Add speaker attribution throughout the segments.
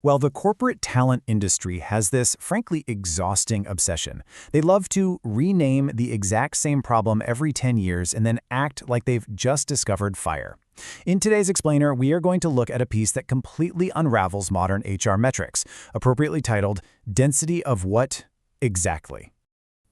Speaker 1: Well, the corporate talent industry has this, frankly, exhausting obsession. They love to rename the exact same problem every 10 years and then act like they've just discovered fire. In today's Explainer, we are going to look at a piece that completely unravels modern HR metrics, appropriately titled, Density of What Exactly?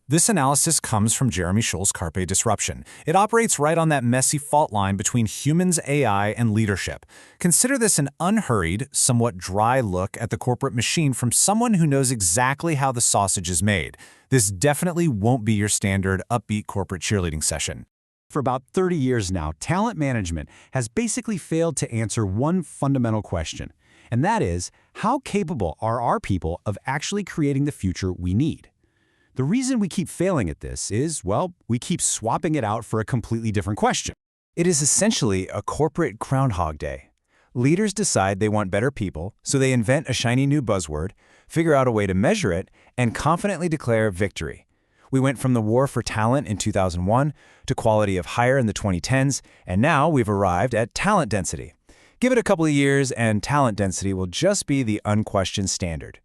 Speaker 2: This analysis comes from Jeremy Shull's Carpe Disruption. It operates right on that messy fault line between humans, AI, and leadership. Consider this an unhurried, somewhat dry look at the corporate machine from someone who knows exactly how the sausage is made. This definitely won't be your standard upbeat corporate cheerleading session.
Speaker 3: For about 30 years now, talent management has basically failed to answer one fundamental question, and that is, how capable are our people of actually creating the future we need? The reason we keep failing at this is, well, we keep swapping it out for a completely different question.
Speaker 1: It is essentially a corporate Groundhog Day. Leaders decide they want better people, so they invent a shiny new buzzword, figure out a way to measure it, and confidently declare victory. We went from the war for talent in 2001 to quality of hire in the 2010s, and now we've arrived at talent density. Give it a couple of years, and talent density will just be the unquestioned standard.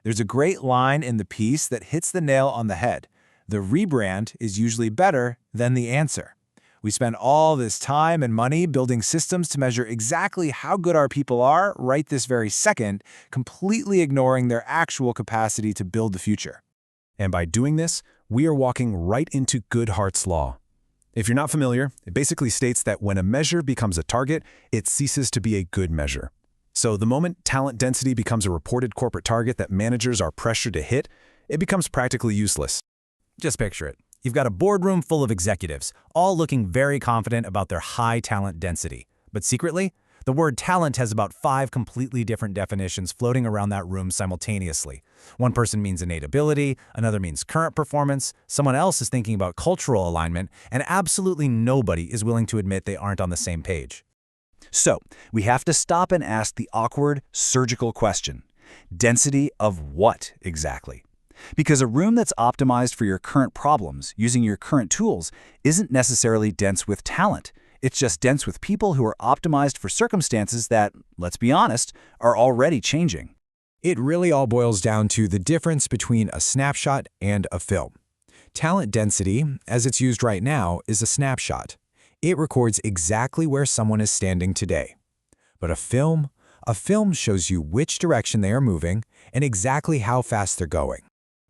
Speaker 1: There's a great line in the piece that hits the nail on the head. The rebrand is usually better than the answer. We spend all this time and money building systems to measure exactly how good our people are right this very second, completely ignoring their actual capacity to build the future. And by doing this, we are walking right into Goodhart's Law. If you're not familiar, it basically states that when a measure becomes a target, it ceases to be a good measure. So the moment talent density becomes a reported corporate target that managers are pressured to hit, it becomes practically useless. Just picture it. You've got a boardroom full of executives, all looking very confident about their high talent density. But secretly, the word talent has about 5 completely different definitions floating around that room simultaneously. One person means innate ability, another means current performance, someone else is thinking about cultural alignment, and absolutely nobody is willing to admit they aren't on the same page. So, we have to stop and ask the awkward, surgical question. Density of what exactly? Because a room that's optimized for your current problems, using your current tools, isn't necessarily dense with talent. It's just dense with people who are optimized for circumstances that, let's be honest, are already changing.
Speaker 4: It really all boils down to the difference between a snapshot and a film. Talent density, as it's used right now, is a snapshot. It records exactly where someone is standing today. But a film shows you which direction they are moving and exactly how fast they're going.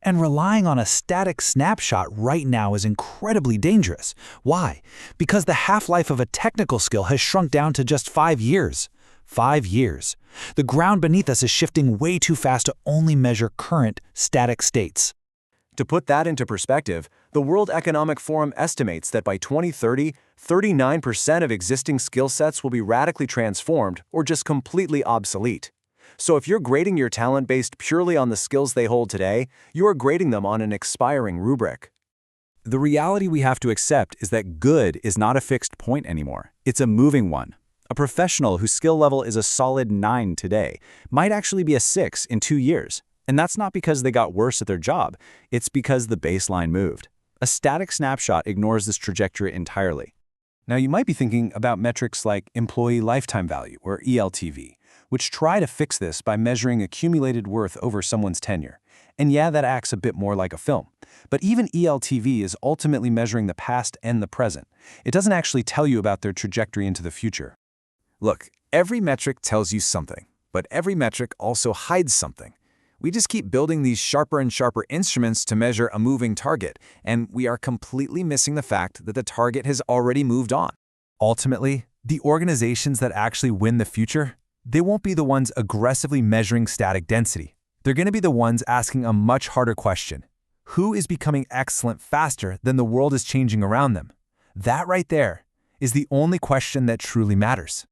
Speaker 3: And relying on a static snapshot right now is incredibly dangerous. Why? Because the half-life of a technical skill has shrunk down to just 5 years. 5 years. The ground beneath us is shifting way too fast to only measure current, static states.
Speaker 1: To put that into perspective, the World Economic Forum estimates that by 2030, 39% of existing skill sets will be radically transformed or just completely obsolete. So if you're grading your talent based purely on the skills they hold today, you are grading them on an expiring rubric. The reality we have to accept is that good is not a fixed point anymore. It's a moving one. A professional whose skill level is a solid 9 today might actually be a 6 in 2 years. And that's not because they got worse at their job, it's because the baseline moved. A static snapshot ignores this trajectory entirely. Now you might be thinking about metrics like employee lifetime value, or ELTV, which try to fix this by measuring accumulated worth over someone's tenure. And yeah, that acts a bit more like a film. But even ELTV is ultimately measuring the past and the present. It doesn't actually tell you about their trajectory into the future. Look, every metric tells you something, but every metric also hides something. We just keep building these sharper and sharper instruments to measure a moving target, and we are completely missing the fact that the target has already moved on. Ultimately, the organizations that actually win the future, they won't be the ones aggressively measuring static density. They're going to be the ones asking a much harder question. Who is becoming excellent faster than the world is changing around them? That right there is the only question that truly matters.